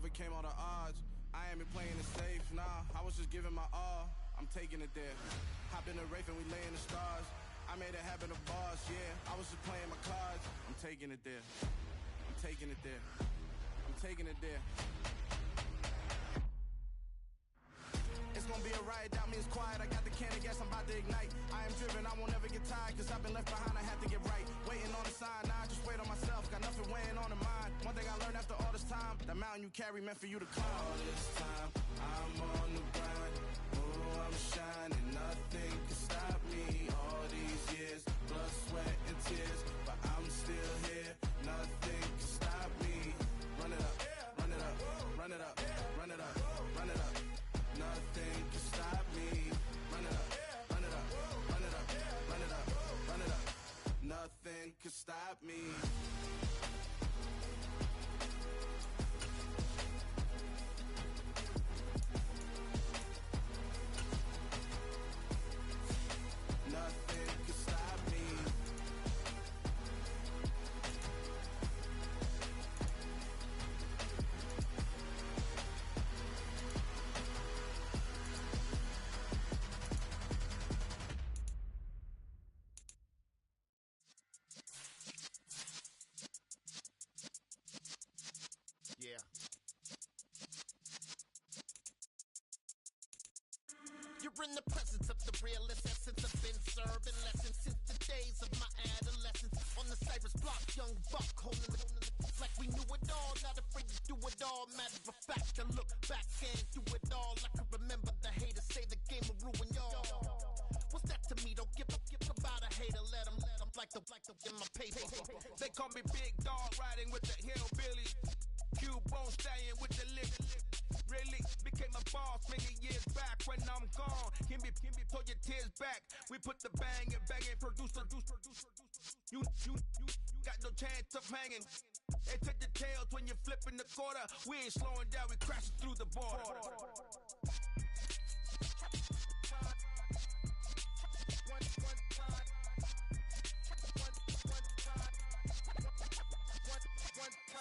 overcame all the odds. I ain't been playing it safe, nah, I was just giving my all. I'm taking it there. Hop in the Wraith and we lay in the stars. I made it happen to bars, yeah. I was just playing my cards. I'm taking it there. I'm taking it there. I'm taking it there. It's gonna be a riot, doubt me it's quiet. I got the can of gas, I'm about to ignite. I am driven, I won't ever get tired, cause I've been left behind, I have to get right. Waiting on the sign, now I just wait on myself. Got nothing weighing on the mind. One thing I learned after all this time, the mountain you carry meant for you to climb. All this time, I'm on the grind. Oh, I'm shining, nothing can stop me. All these years, blood, sweat, and tears, but I'm still here. Nothing can stop me. Run it up, run it up, run it up, run it up, run it up. Nothing can stop me. Run it up, run it up, run it up, run it up, run it up. Nothing can stop me. Nothing can stop me. Yeah. You're in the presence of the realest essence. I've been serving lessons since the days of my adolescence. On the Cypress block, young buck holding the like we knew it all, not afraid to do it all. Matter of fact, I look back and do it all. I can remember the haters say the game will ruin y'all. What's that to me? Don't give about a hater. Let them like the in my paper. They call me Big Dog, riding with the hillbilly. Cubone staying with the lip. Really became a boss many years back. When I'm gone, can be pull your tears back. We put the bang and produce. You got no chance of hanging. They take the tails when you're flipping the quarter. We ain't slowing down, we crashing through the border.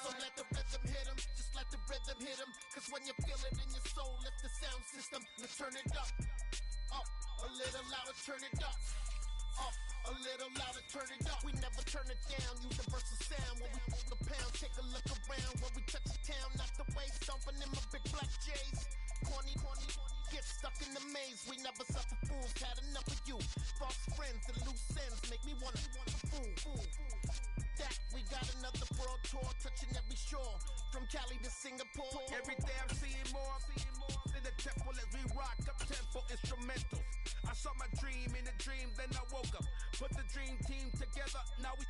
So let the rhythm hit him, just let the rhythm hit him. Cause when you feel it in your soul, lift the sound system. Now turn it up, a little louder, turn it up, a little louder, turn it up. We never turn it down, universal sound. When we hold the pound, take a look around. When we touch the town, not the way, stomping in my big black J's. Corny, get stuck in the maze. We never suffer fools, had enough of you. False friends and loose ends make me wanna fool. That we got another world tour, touching every shore, from Cali to Singapore. Every day I'm seeing more in the temple as we rock up tempo instrumentals. I saw my dream in a dream, then I woke up. Put the dream team together, now we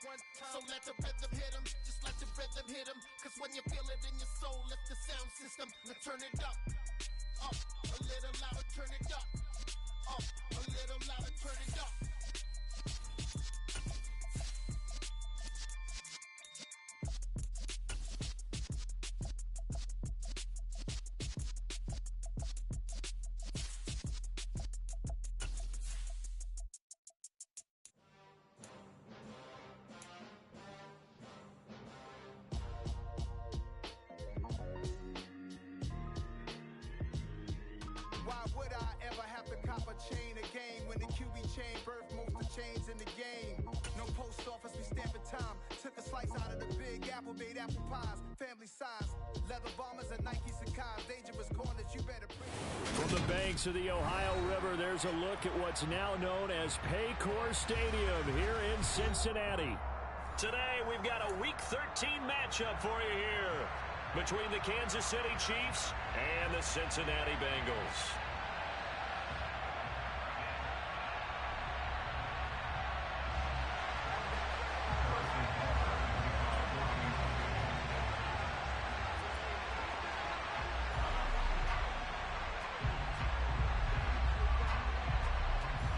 one time. So let the rhythm hit him, just let the rhythm hit him. Cause when you feel it in your soul, lift the sound system. Now turn it up, a little louder, turn it up, a little louder, turn it up. Why would I ever have to cop a chain again when the QB chain birthed most of the chains in the game? No post office, we stamping time. Took a slice out of the big apple, made apple pies, family size. Leather bombers and Nike Sacai's, dangerous corners, you better preach. From the banks of the Ohio River, there's a look at what's now known as Paycor Stadium here in Cincinnati. Today, we've got a Week 13 matchup for you here between the Kansas City Chiefs and the Cincinnati Bengals.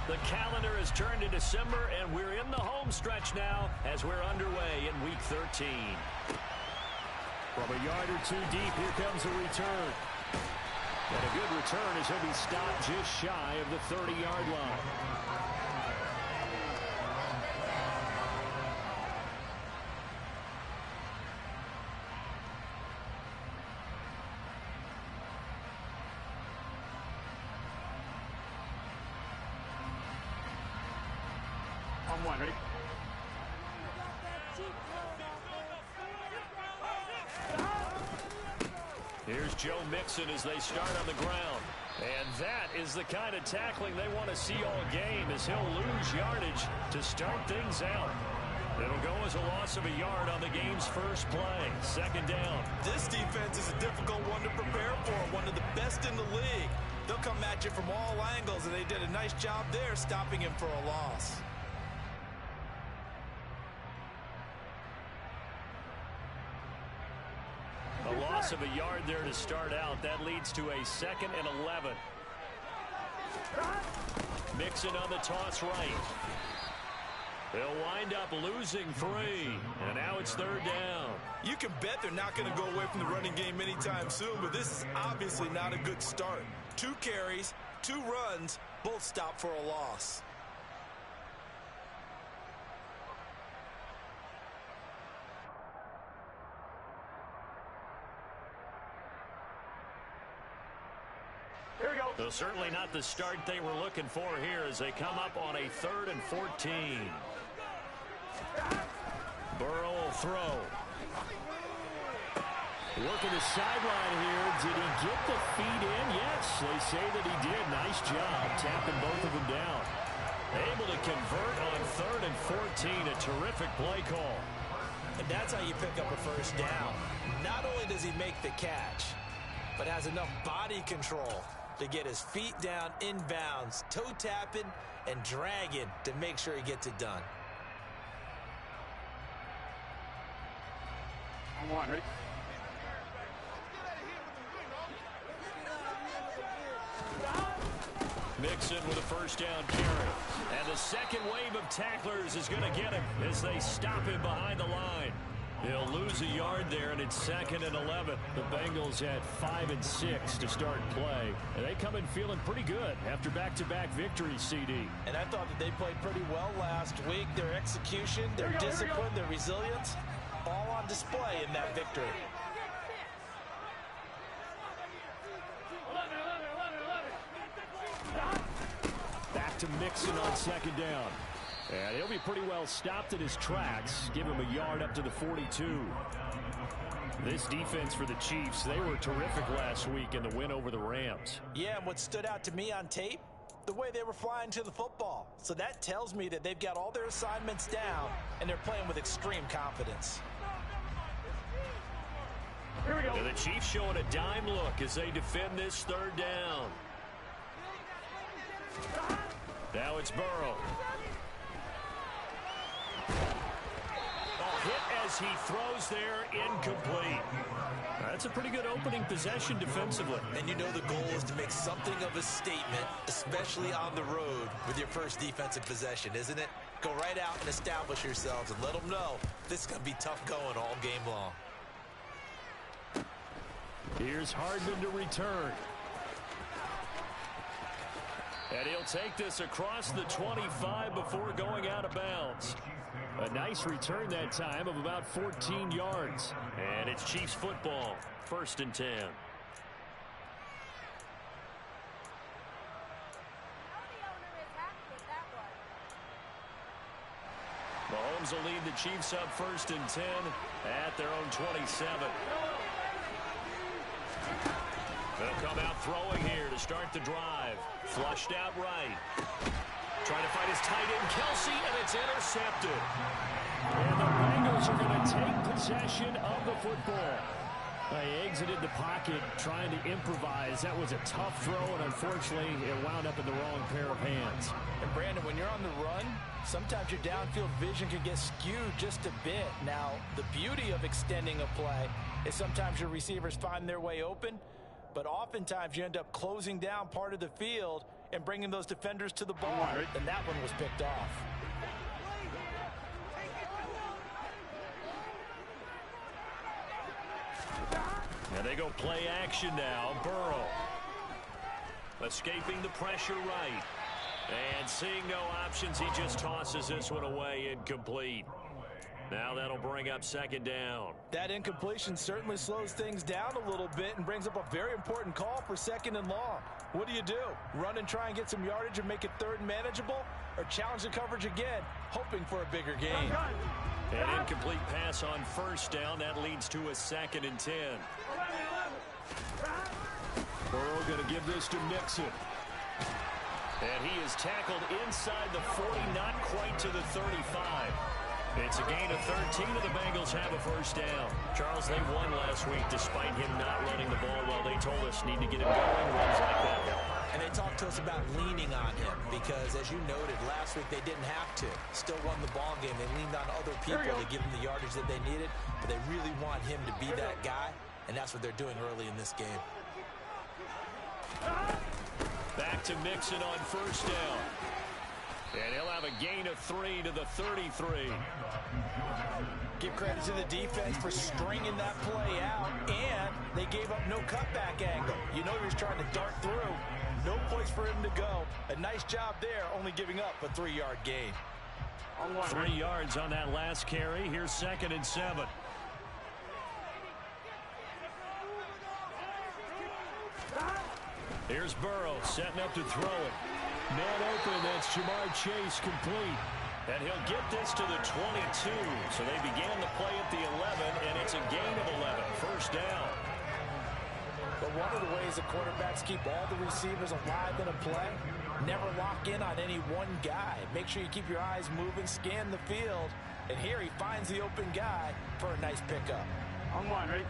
The calendar has turned to December, and we're in the home stretch now as we're underway in Week 13. From a yard or two deep, here comes a return. And a good return as he'll be stopped just shy of the 30-yard line. 1, ready? Here's Joe Mixon as they start on the ground. And that is the kind of tackling they want to see all game, as he'll lose yardage to start things out. It'll go as a loss of a yard on the game's first play. Second down. This defense is a difficult one to prepare for, one of the best in the league. They'll come at you from all angles, and they did a nice job there stopping him for a loss. A loss of a yard there to start out. That leads to a 2nd and 11. Mixon on the toss right. They'll wind up losing 3. And now it's 3rd down. You can bet they're not going to go away from the running game anytime soon, but this is obviously not a good start. 2 carries, 2 runs, both stopped for a loss. So certainly not the start they were looking for here as they come up on a 3rd and 14. Burrow will throw. Working the sideline here. Did he get the feet in? Yes, they say that he did. Nice job tapping both of them down. Able to convert on 3rd and 14. A terrific play call. And that's how you pick up a first down. Not only does he make the catch, but has enough body control to get his feet down inbounds, toe tapping and dragging to make sure he gets it done. On 1, ready? Mixon with a first down carry. And the second wave of tacklers is going to get him as they stop him behind the line. They'll lose a yard there, and it's 2nd and 11. The Bengals had 5 and 6 to start play. And they come in feeling pretty good after back-to-back victories, CD. And I thought that they played pretty well last week. Their execution, their discipline, their resilience, all on display in that victory. Back to Mixon on 2nd down. And he'll be pretty well stopped in his tracks. Give him a yard up to the 42. This defense for the Chiefs, they were terrific last week in the win over the Rams. Yeah, and what stood out to me on tape, the way they were flying to the football. So that tells me that they've got all their assignments down, and they're playing with extreme confidence. Here we go. And the Chiefs showing a dime look as they defend this 3rd down. Now it's Burrow. Hit as he throws there, incomplete. That's a pretty good opening possession defensively. And you know the goal is to make something of a statement, especially on the road with your first defensive possession, isn't it? Go right out and establish yourselves and let them know this is going to be tough going all game long. Here's Hardman to return. And he'll take this across the 25 before going out of bounds. A nice return that time of about 14 yards. And it's Chiefs football, 1st and 10. Mahomes will lead the Chiefs up 1st and 10 at their own 27. They'll come out throwing here to start the drive. Flushed out right. Trying to find his tight end, Kelsey, and it's intercepted. And the Bengals are going to take possession of the football. They exited the pocket trying to improvise. That was a tough throw, and unfortunately, it wound up in the wrong pair of hands. And Brandon, when you're on the run, sometimes your downfield vision can get skewed just a bit. Now, the beauty of extending a play is sometimes your receivers find their way open, but oftentimes you end up closing down part of the field and bringing those defenders to the ball, and that one was picked off. And they go play action now. Burrow escaping the pressure right. And seeing no options, he just tosses this one away, incomplete. Now that'll bring up 2nd down. That incompletion certainly slows things down a little bit and brings up a very important call for 2nd and long. What do? Run and try and get some yardage and make it 3rd and manageable? Or challenge the coverage again, hoping for a bigger gain. An incomplete pass on first down. That leads to a 2nd and 10. Burrow going to give this to Mixon. And he is tackled inside the 40, not quite to the 35. It's a gain of 13, and the Bengals have a first down. Charles, they won last week despite him not running the ball well. They told us need to get him going, runs like that. And they talked to us about leaning on him because, as you noted, last week they didn't have to. Still won the ball game. They leaned on other people to give them the yardage that they needed, but they really want him to be that guy, and that's what they're doing early in this game. Back to Mixon on first down. And he'll have a gain of 3 to the 33. Give credit to the defense for stringing that play out, and they gave up no cutback angle. You know he was trying to dart through. No place for him to go. A nice job there, only giving up a 3-yard gain. 3 yards on that last carry. Here's 2nd and 7. Here's Burrow setting up to throw it. Man open, that's Jamar Chase complete. And he'll get this to the 22. So they began the play at the 11, and it's a gain of 11. First down. But one of the ways the quarterbacks keep all the receivers alive in a play, never lock in on any one guy. Make sure you keep your eyes moving, scan the field. And here he finds the open guy for a nice pickup. On one, ready?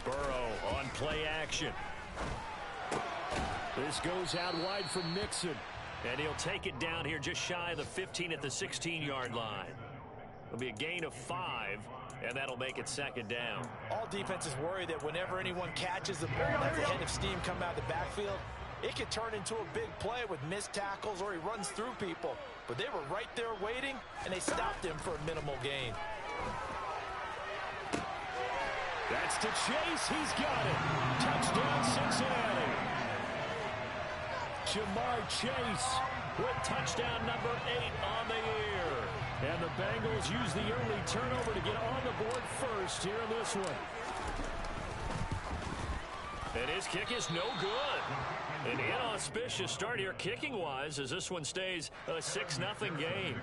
Burrow on play action. This goes out wide for Mixon. And he'll take it down here just shy of the 15 at the 16-yard line. It'll be a gain of 5, and that'll make it 2nd down. All defenses worry that whenever anyone catches the ball, has a head of steam come out of the backfield, it could turn into a big play with missed tackles or he runs through people. But they were right there waiting, and they stopped him for a minimal gain. That's to Chase. He's got it. Touchdown, Cincinnati. Jamar Chase with touchdown number 8 on the year. And the Bengals use the early turnover to get on the board first here in this one. And his kick is no good. An inauspicious start here kicking-wise as this one stays a 6-0 game.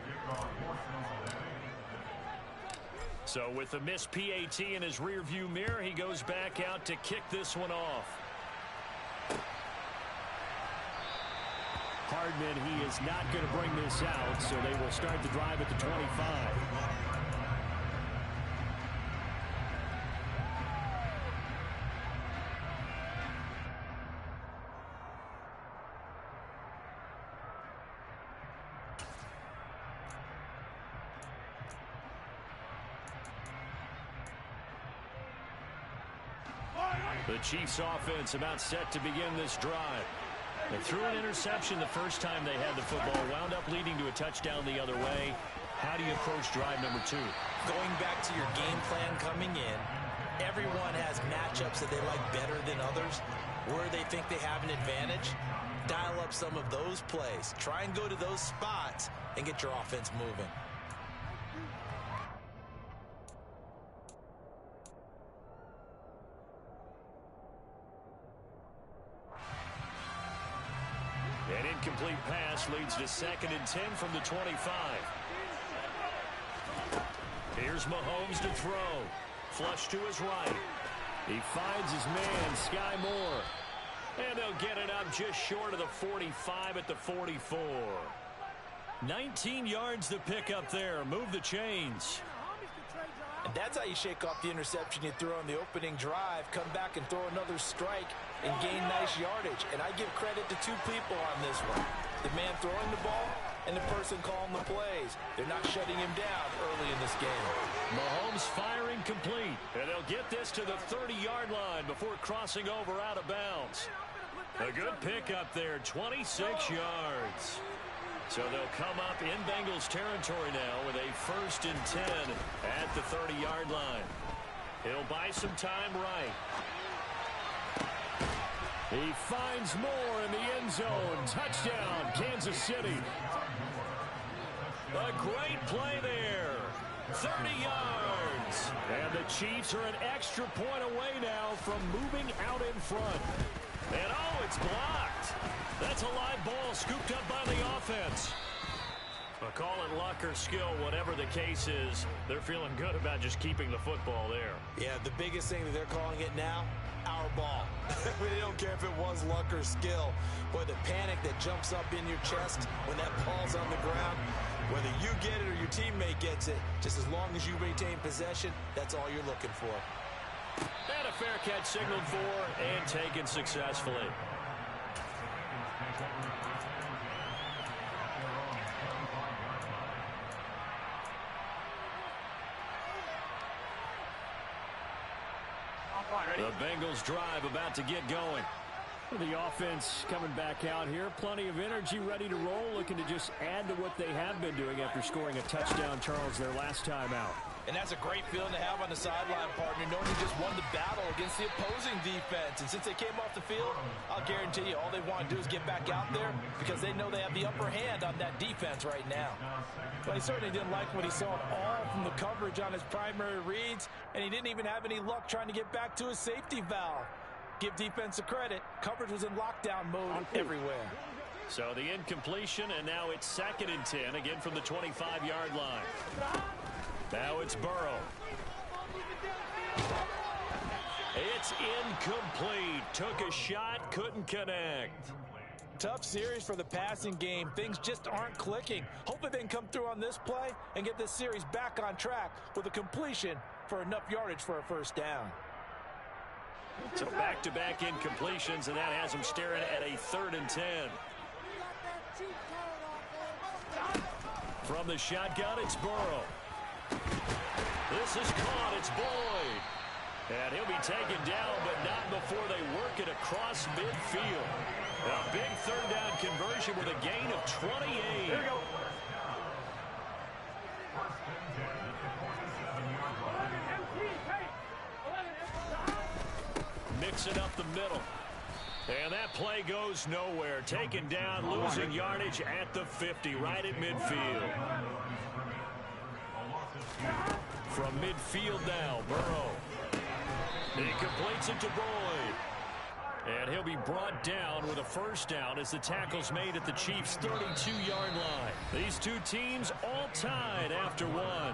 So with the missed PAT in his rearview mirror, he goes back out to kick this one off. Hardman, he is not going to bring this out, so they will start the drive at the 25. The Chiefs offense about set to begin this drive. They threw an interception the first time they had the football, wound up leading to a touchdown the other way. How do you approach drive number 2? Going back to your game plan coming in, everyone has matchups that they like better than others. Where they think they have an advantage, dial up some of those plays. Try and go to those spots and get your offense moving. An incomplete pass leads to 2nd and 10 from the 25. Here's Mahomes to throw. Flush to his right. He finds his man, Sky Moore. And they'll get it up just short of the 45 at the 44. 19 yards to pick up there. Move the chains. And that's how you shake off the interception you threw on the opening drive, come back and throw another strike and gain nice yardage. And I give credit to two people on this one. The man throwing the ball and the person calling the plays. They're not shutting him down early in this game. Mahomes firing complete. And they'll get this to the 30-yard line before crossing over out of bounds. A good pick up there, 26 yards. So they'll come up in Bengals territory now with a 1st and 10 at the 30-yard line. He'll buy some time right. He finds Moore in the end zone. Touchdown, Kansas City. A great play there. 30 yards. And the Chiefs are an extra point away now from moving out in front. And oh, it's blocked. That's It's a live ball scooped up by the offense. Well, call it luck or skill, whatever the case is, they're feeling good about just keeping the football there. Yeah, the biggest thing that they're calling it now, our ball. They don't care if it was luck or skill. Boy, the panic that jumps up in your chest when that ball's on the ground, whether you get it or your teammate gets it, just as long as you retain possession, that's all you're looking for. And a fair catch signaled for and taken successfully. The Bengals drive about to get going. The offense coming back out here. Plenty of energy, ready to roll, looking to just add to what they have been doing after scoring a touchdown, Charles, their last time out. And that's a great feeling to have on the sideline, partner, knowing you just won the battle against the opposing defense. And since they came off the field, I'll guarantee you all they want to do is get back out there because they know they have the upper hand on that defense right now. But he certainly didn't like what he saw at all from the coverage on his primary reads, and he didn't even have any luck trying to get back to his safety valve. Give defense a credit. Coverage was in lockdown mode everywhere. So the incompletion, and now it's 2nd and 10, again from the 25-yard line. Now it's Burrow. It's incomplete. Took a shot, couldn't connect. Tough series for the passing game. Things just aren't clicking. Hopefully they can come through on this play and get this series back on track with a completion for enough yardage for a first down. So back-to-back incompletions, and that has them staring at a 3rd and 10. From the shotgun, it's Burrow. This is caught. It's Boyd. And he'll be taken down, but not before they work it across midfield. A big 3rd down conversion with a gain of 28. Here we go. Mixing up the middle. And that play goes nowhere. Taken down, losing yardage at the 50, right at midfield. From midfield now, Burrow. He completes it to Boyd. And he'll be brought down with a first down as the tackle's made at the Chiefs' 32-yard line. These two teams all tied after one.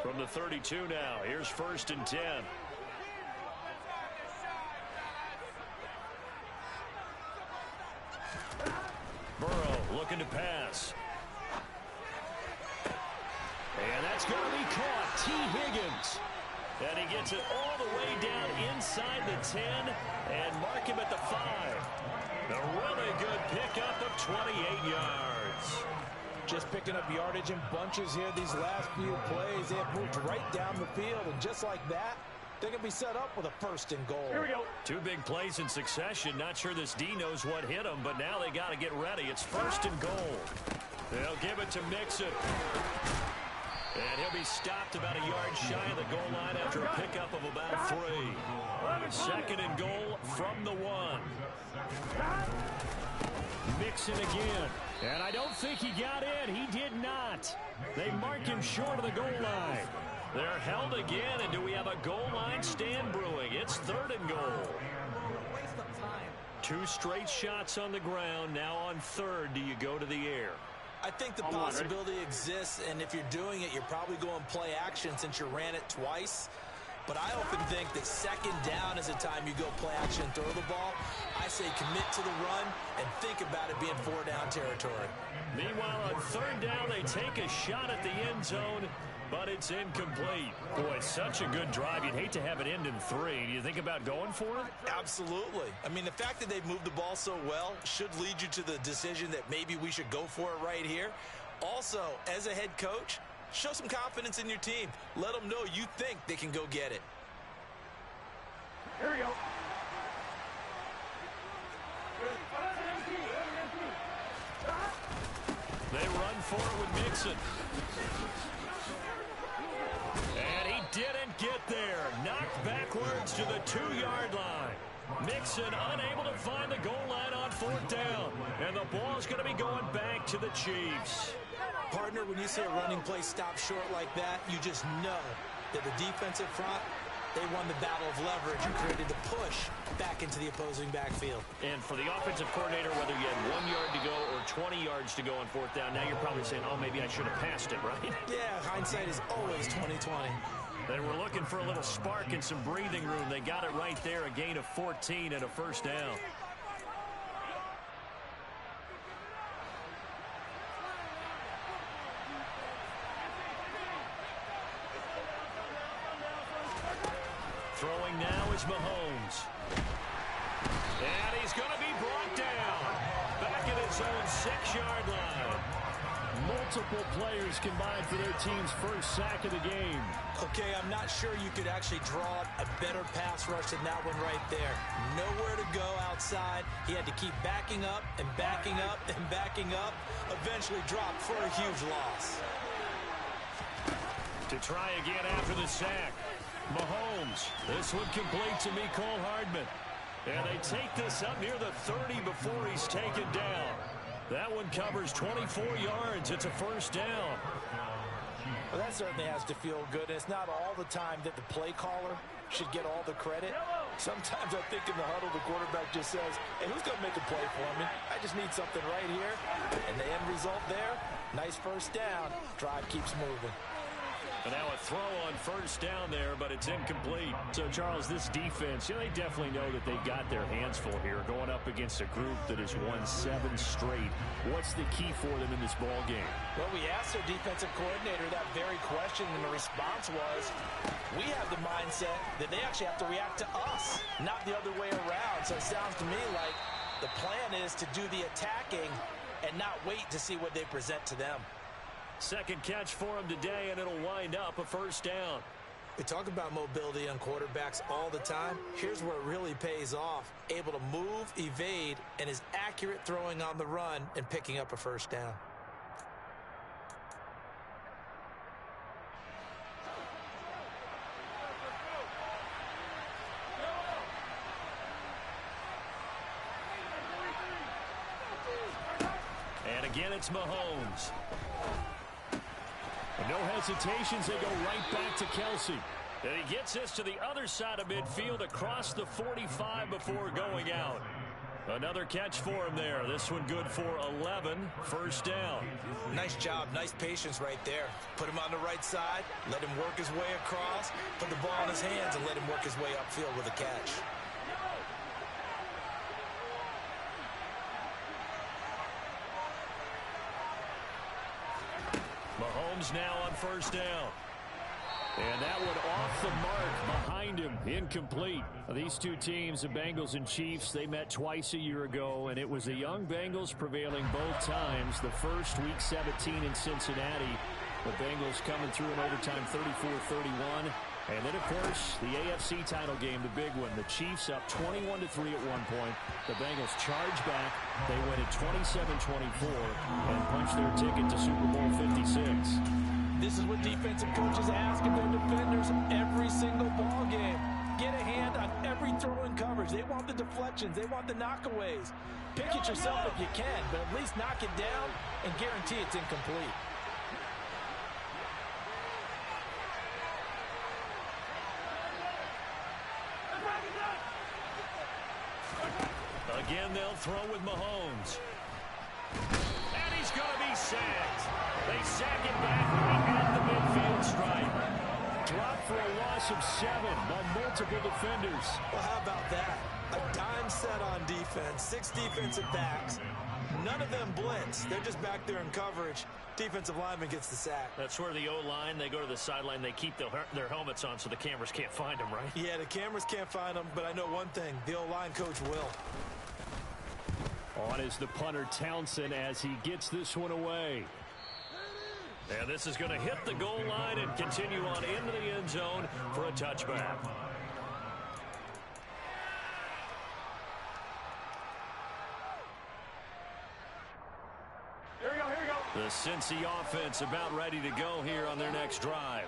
From the 32 now, here's 1st and 10. Burrow looking to pass. And that's going to be caught. T. Higgins. And he gets it all the way down inside the 10 and mark him at the 5. A really good pickup of 28 yards. Just picking up yardage in bunches here these last few plays. They have moved right down the field, and just like that, they're going to be set up with a 1st and goal. Here we go. 2 big plays in succession. Not sure this D knows what hit him, but now they got to get ready. It's 1st and goal. They'll give it to Mixon. And he'll be stopped about a yard shy of the goal line after a pickup of about 3. 2nd and goal from the 1. Mixon again. And I don't think he got in. He did not. They mark him short of the goal line. They're held again, and do we have a goal line stand brewing? It's 3rd and goal. 2 straight shots on the ground. Now on 3rd, do you go to the air? I think the possibility exists, and if you're doing it, you're probably going play action since you ran it twice. But I often think that 2nd down is a time you go play action and throw the ball. I say commit to the run and think about it being 4-down territory. Meanwhile, on 3rd down, they take a shot at the end zone, but it's incomplete. Boy, such a good drive. You'd hate to have it end in 3. Do you think about going for it? Absolutely. I mean, the fact that they've moved the ball so well should lead you to the decision that maybe we should go for it right here. Also, as a head coach, show some confidence in your team. Let them know you think they can go get it. Here we go. They run for it with Mixon. And he didn't get there. Knocked backward gets to the 2-yard line. Mixon unable to find the goal line on 4th down. And the ball's going to be going back to the Chiefs. Partner, when you see a running play stop short like that, you just know that the defensive front, they won the battle of leverage and created the push back into the opposing backfield. And for the offensive coordinator, whether you had 1 yard to go or 20 yards to go on 4th down, now you're probably saying, oh, maybe I should have passed it, right? Yeah, hindsight is always 20/20. They were looking for a little spark and some breathing room. They got it right there, a gain of 14 and a 1st down. Throwing now is Mahomes. And he's going to be brought down. Back at his own 6-yard line. Multiple players combined for their team's first sack of the game. Okay, I'm not sure you could actually draw a better pass rush than that one right there. Nowhere to go outside. He had to keep backing up and backing up and backing up. Eventually dropped for a huge loss. To try again after the sack. Mahomes. This one complete to Mecole Hardman. And they take this up near the 30 before he's taken down. That one covers 24 yards. It's a 1st down. Well, that certainly has to feel good. It's not all the time that the play caller should get all the credit. Sometimes I think in the huddle, the quarterback just says, hey, who's going to make a play for me? I just need something right here. And the end result there, nice 1st down. Drive keeps moving. And now a throw on 1st down there, but it's incomplete. So, Charles, this defense, they definitely know that they've got their hands full here going up against a group that has won 7 straight. What's the key for them in this ball game? Well, we asked their defensive coordinator that very question, and the response was, we have the mindset that they actually have to react to us, not the other way around. So it sounds to me like the plan is to do the attacking and not wait to see what they present to them. Second catch for him today, and it'll wind up a 1st down. We talk about mobility on quarterbacks all the time. Here's where it really pays off. Able to move, evade, and is accurate throwing on the run and picking up a 1st down. And again, it's Mahomes. No hesitations, they go right back to Kelsey. And he gets this to the other side of midfield across the 45 before going out. Another catch for him there. This one good for 11. 1st down. Nice job. Nice patience right there. Put him on the right side. Let him work his way across. Put the ball in his hands and let him work his way upfield with a catch. Mahomes now on 1st down. And that one off the mark behind him, incomplete. These two teams, the Bengals and Chiefs, they met twice a year ago, and it was the young Bengals prevailing both times. The first, Week 17 in Cincinnati. The Bengals coming through in overtime 34-31. And then, of course, the AFC title game, the big one. The Chiefs up 21-3 at one point. The Bengals charge back. They win it 27-24 and punch their ticket to Super Bowl 56. This is what defensive coaches ask of their defenders every single ball game. Get a hand on every throw in coverage. They want the deflections. They want the knockaways. Pick it yourself if you can, but at least knock it down and guarantee it's incomplete. Again, they'll throw with Mahomes. And he's going to be sacked. They sack it back right at the midfield stripe. Dropped for a loss of 7 by multiple defenders. Well, how about that? A dime set on defense, 6 defensive backs. None of them blitz. They're just back there in coverage. Defensive lineman gets the sack. That's where the O-line, they go to the sideline, they keep their helmets on so the cameras can't find them, right? Yeah, the cameras can't find them, but I know one thing. The O-line coach will. On is the punter Townsend as he gets this one away. And this is going to hit the goal line and continue on into the end zone for a touchback. Here we go. The Cincy offense about ready to go here on their next drive.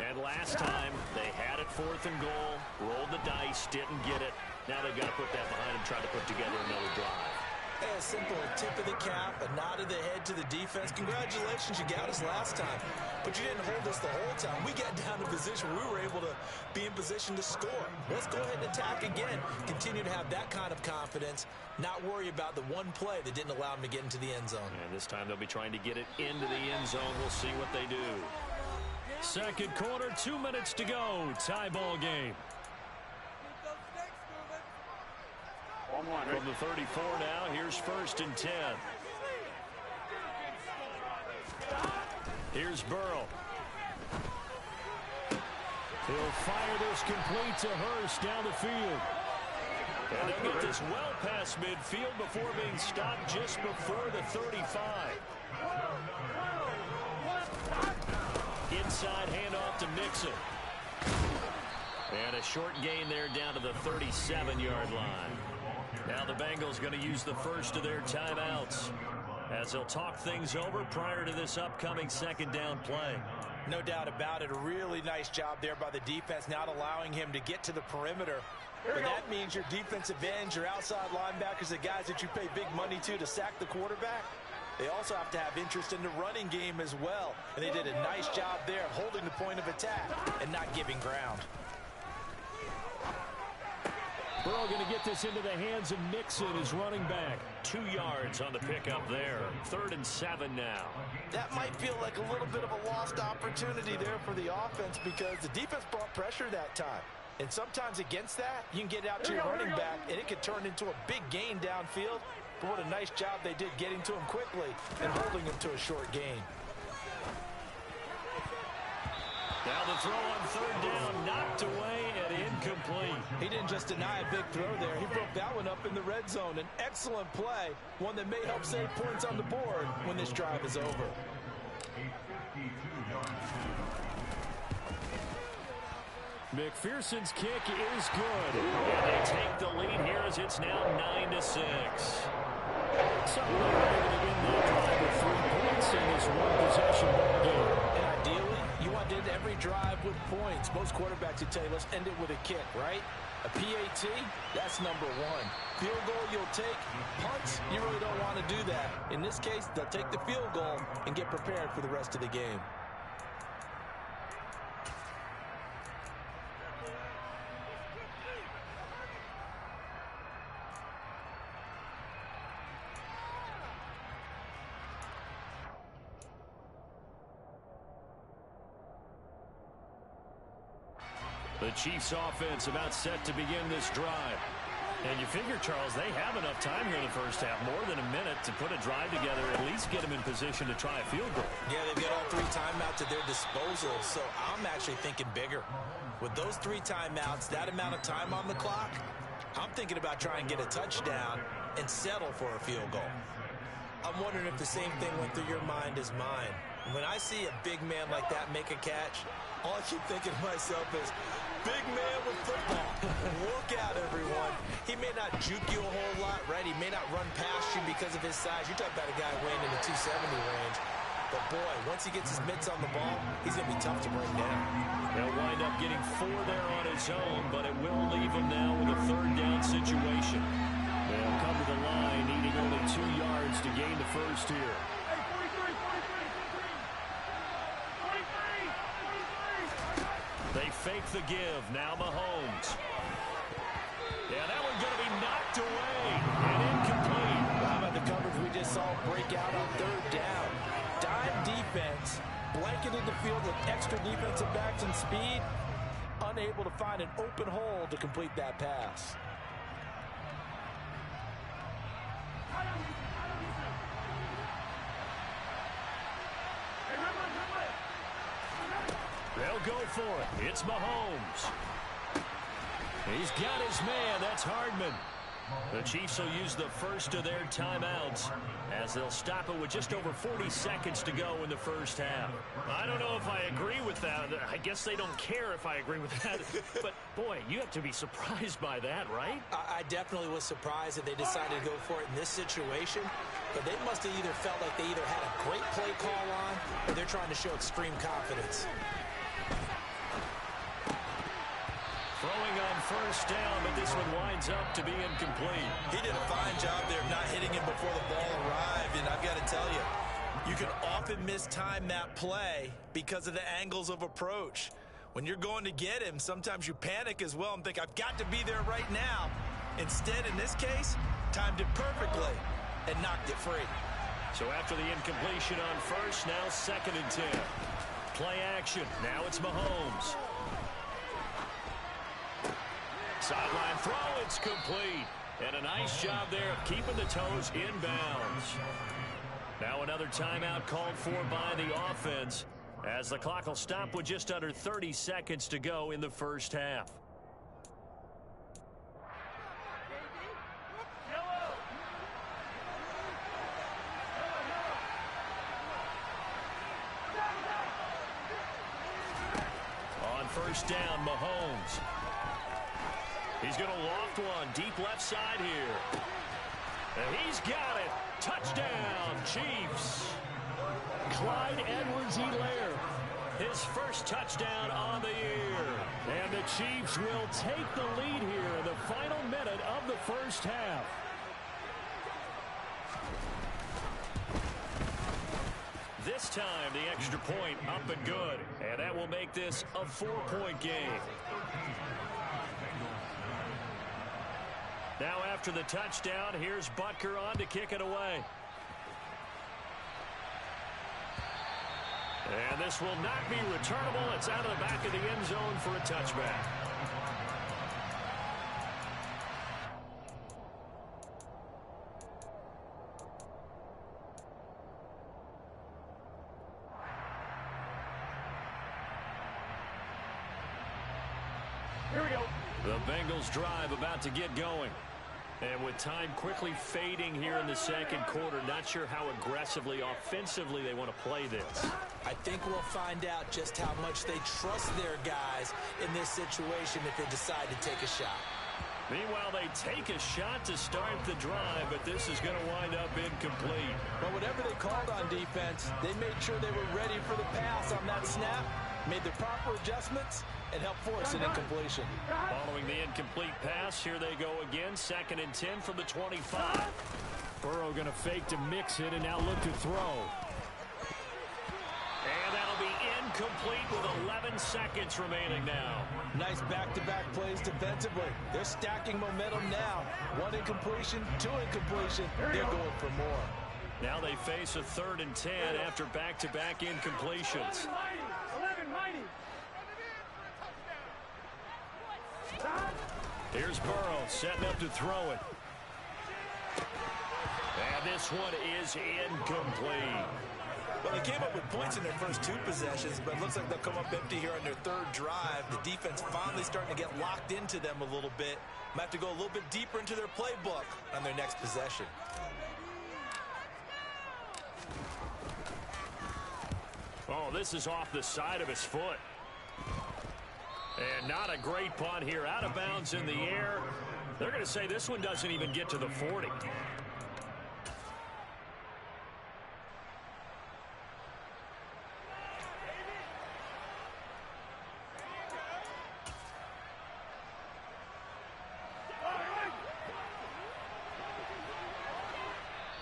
And last time, they had it 4th and goal. Rolled the dice, didn't get it. Now they've got to put that behind them, try to put together another drive. A simple tip of the cap, a nod of the head to the defense. Congratulations, you got us last time, but you didn't hold us the whole time. We got down to position. We were able to be in position to score. Let's go ahead and attack again. Continue to have that kind of confidence, not worry about the one play that didn't allow them to get into the end zone. And this time they'll be trying to get it into the end zone. We'll see what they do. Second quarter, 2 minutes to go. Tie ball game. From the 34 now, here's 1st and 10. Here's Burrow. He'll fire this complete to Hurst down the field. And they'll get this well past midfield before being stopped just before the 35. Inside handoff to Mixon. And a short gain there down to the 37-yard line. Now the Bengals going to use the first of their timeouts as they'll talk things over prior to this upcoming second down play. No doubt about it. A really nice job there by the defense, not allowing him to get to the perimeter. But that means your defensive ends, your outside linebackers, the guys that you pay big money to sack the quarterback, they also have to have interest in the running game as well. And they did a nice job there of holding the point of attack and not giving ground. Burrow going to get this into the hands of Mixon, his running back. 2 yards on the pickup there. 3rd and 7 now. That might feel like a little bit of a lost opportunity there for the offense because the defense brought pressure that time. And sometimes against that, you can get out to your running back, and it could turn into a big gain downfield. But what a nice job they did getting to him quickly and holding him to a short gain. Now the throw on 3rd down, knocked away and incomplete. He didn't just deny a big throw there. He broke that one up in the red zone. An excellent play, one that may help save points on the board when this drive is over. McPherson's kick is good. And they take the lead here as it's now 9-6. So they're able to win that drive with 3 points in this one-possession ball game. And ideally, you want to end every drive with points. Most quarterbacks would tell you, let's end it with a kick, right? A PAT, that's number 1. Field goal you'll take. Punts, you really don't want to do that. In this case, they'll take the field goal and get prepared for the rest of the game. The Chiefs offense about set to begin this drive. And you figure, Charles, they have enough time here in the first half, more than a minute, to put a drive together, at least get them in position to try a field goal. Yeah, they've got all 3 timeouts at their disposal, so I'm actually thinking bigger. With those 3 timeouts, that amount of time on the clock, I'm thinking about trying to get a touchdown and settle for a field goal. I'm wondering if the same thing went through your mind as mine. When I see a big man like that make a catch, all I keep thinking to myself is, big man with football. Look out, everyone. He may not juke you a whole lot, right? He may not run past you because of his size. You're talking about a guy weighing in the 270 range. But, boy, once he gets his mitts on the ball, he's going to be tough to bring down. They'll wind up getting 4 there on his own, but it will leave him now with a 3rd down situation. They'll come to the line, needing only 2 yards to gain the first here. They fake the give. Now Mahomes. Yeah, that one's going to be knocked away and incomplete. How about the coverage we just saw break out on 3rd down? Dime defense, blanketed the field with extra defensive backs and speed, unable to find an open hole to complete that pass. They'll go for it. It's Mahomes. He's got his man. That's Hardman. The Chiefs will use the first of their timeouts as they'll stop it with just over 40 seconds to go in the first half. I don't know if I agree with that. I guess they don't care if I agree with that. But, boy, you have to be surprised by that, right? I definitely was surprised that they decided to go for it in this situation. But they must have either felt like they either had a great play call on or they're trying to show extreme confidence. Throwing on first down, but this one winds up to be incomplete. He did a fine job there of not hitting him before the ball arrived, and I've got to tell you, you can often mistime that play because of the angles of approach. When you're going to get him, sometimes you panic as well and think, I've got to be there right now. Instead, in this case, timed it perfectly and knocked it free. So after the incompletion on first, now 2nd and 10. Play action. Now it's Mahomes. Sideline throw. It's complete. And a nice job there of keeping the toes in bounds. Now another timeout called for by the offense, as the clock will stop with just under 30 seconds to go in the first half. On first down, Mahomes. He's going to loft one deep left side here. And he's got it. Touchdown, Chiefs. Clyde Edwards-Helaire, his first touchdown on the year. And the Chiefs will take the lead here in the final minute of the first half. This time, the extra point up and good. And that will make this a 4-point game. Now after the touchdown, here's Butker on to kick it away. And this will not be returnable. It's out of the back of the end zone for a touchback. Here we go. The Bengals drive about to get going. And with time quickly fading here in the second quarter, not sure how aggressively, offensively they want to play this. I think we'll find out just how much they trust their guys in this situation if they decide to take a shot. Meanwhile, they take a shot to start the drive, but this is going to wind up incomplete. But whatever they called on defense, they made sure they were ready for the pass on that snap, made the proper adjustments, and helped force an incompletion. Following the incomplete pass, here they go again. 2nd and 10 from the 25. Burrow going to fake to mix it and now look to throw. And that'll be incomplete with 11 seconds remaining now. Nice back-to-back plays defensively. They're stacking momentum now. 1 incompletion, 2 incompletion. They're going for more. Now they face a 3rd and 10 after back-to-back incompletions. Here's Burrow setting up to throw it. And this one is incomplete. Well, they came up with points in their first 2 possessions, but it looks like they'll come up empty here on their 3rd drive. The defense finally starting to get locked into them a little bit. Might have to go a little bit deeper into their playbook on their next possession. Oh, this is off the side of his foot. And not a great punt here. Out of bounds in the air. They're going to say this one doesn't even get to the 40.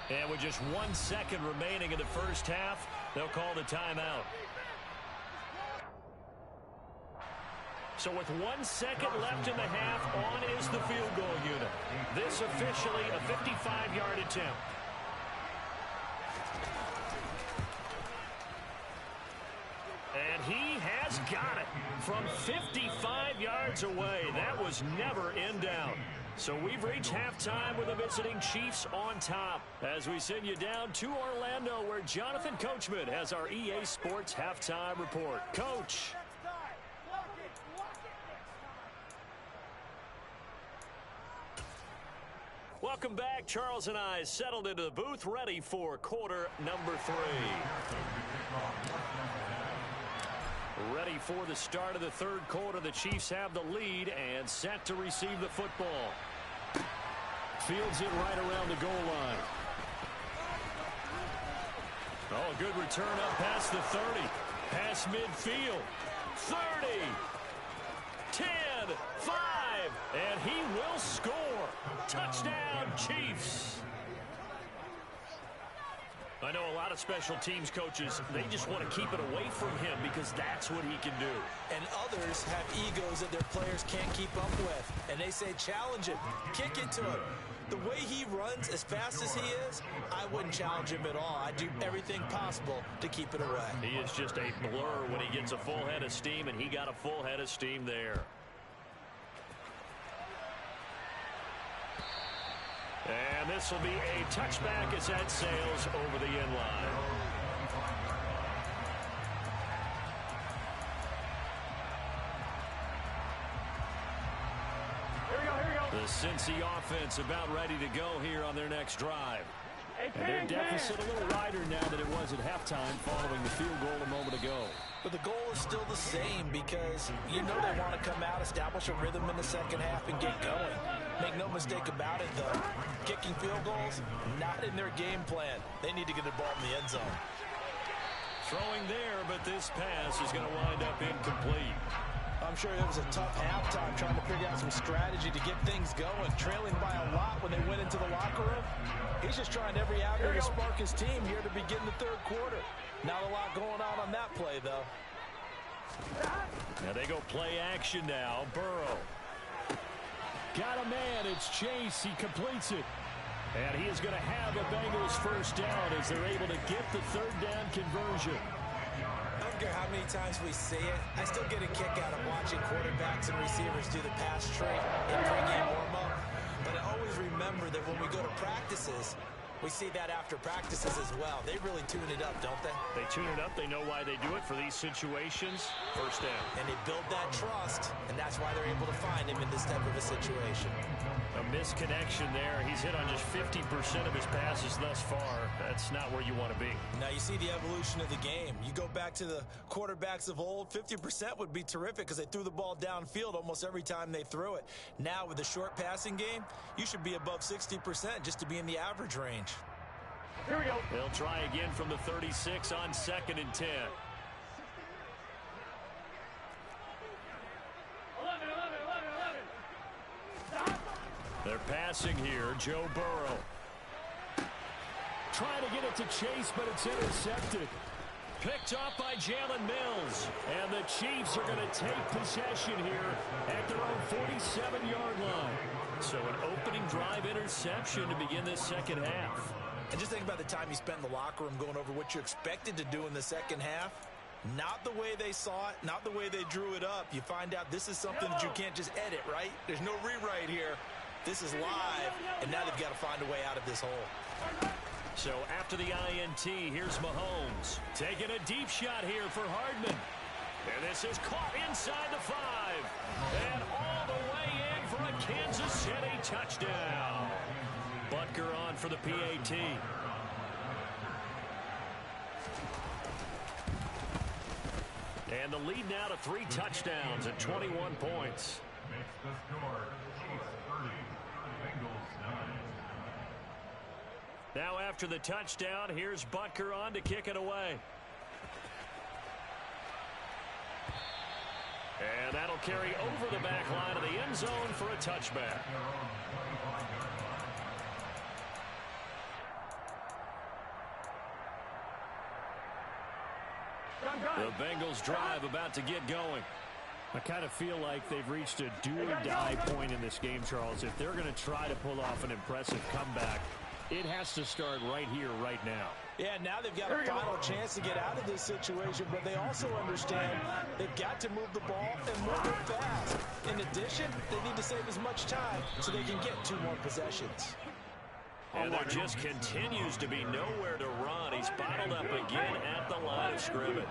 And with just 1 second remaining in the first half, they'll call the timeout. So with 1 second left in the half, on is the field goal unit. This officially a 55-yard attempt. And he has got it from 55 yards away. That was never in doubt. So we've reached halftime with the visiting Chiefs on top as we send you down to Orlando, where Jonathan Coachman has our EA Sports halftime report. Coach. Welcome back. Charles and I settled into the booth, ready for quarter number 3. Ready for the start of the 3rd quarter. The Chiefs have the lead and set to receive the football. Fields it right around the goal line. Oh, a good return up past the 30. Past midfield. 30. 10. 5, and he will score. Touchdown, Chiefs. I know a lot of special teams coaches, they just want to keep it away from him because that's what he can do. And others have egos that their players can't keep up with. And they say, challenge him, kick it to him. The way he runs, as fast as he is, I wouldn't challenge him at all. I'd do everything possible to keep it away. He is just a blur when he gets a full head of steam, and he got a full head of steam there. And this will be a touchback as that sails over the end line. Here we go. The Cincy offense about ready to go here on their next drive. And their deficit a little wider now than it was at halftime following the field goal a moment ago. But the goal is still the same because you know they want to come out, establish a rhythm in the second half, and get going. Make no mistake about it, though. Kicking field goals, not in their game plan. They need to get the ball in the end zone. Throwing there, but this pass is going to wind up incomplete. I'm sure it was a tough halftime trying to figure out some strategy to get things going, trailing by a lot when they went into the locker room. He's just trying every avenue to spark his team here to begin the third quarter. Not a lot going on that play, though. Now they go play action now. Burrow. Got a man. It's Chase. He completes it. And he is going to have a Bengals first down as they're able to get the third down conversion. I don't care how many times we see it. I still get a kick out of watching quarterbacks and receivers do the pass trade in pregame warm-up. But I always remember that when we go to practices, we see that after practices as well. They really tune it up, don't they? They tune it up. They know why they do it for these situations. First down. And they build that trust, and that's why they're able to find him in this type of a situation. A misconnection there. He's hit on just 50% of his passes thus far. That's not where you want to be. Now you see the evolution of the game. You go back to the quarterbacks of old, 50% would be terrific because they threw the ball downfield almost every time they threw it. Now with the short passing game, you should be above 60% just to be in the average range. Here we go. They'll try again from the 36 on 2nd and 10. 11. Stop. They're passing here. Joe Burrow. Trying to get it to Chase, but it's intercepted. Picked up by Jalen Mills. And the Chiefs are going to take possession here at their own 47-yard line. So an opening drive interception to begin this second half. And just think about the time you spent in the locker room going over what you expected to do in the second half. Not the way they saw it, not the way they drew it up. You find out this is something that you can't just edit, right? There's no rewrite here. This is live, and now they've got to find a way out of this hole. So after the INT, here's Mahomes. Taking a deep shot here for Hardman. And this is caught inside the 5. And all the way in for a Kansas City touchdown. Butker on for the PAT. And the lead now to 3 touchdowns and 21 points. Now after the touchdown, here's Butker on to kick it away. And that'll carry over the back line of the end zone for a touchback. The Bengals drive about to get going. I kind of feel like they've reached a do-or-die point in this game, Charles. If they're going to try to pull off an impressive comeback, it has to start right here, right now. Yeah, now they've got a final chance to get out of this situation, but they also understand they've got to move the ball and move it fast. In addition, they need to save as much time so they can get 2 more possessions. And there just continues to be nowhere to run. He's bottled up again at the line of scrimmage.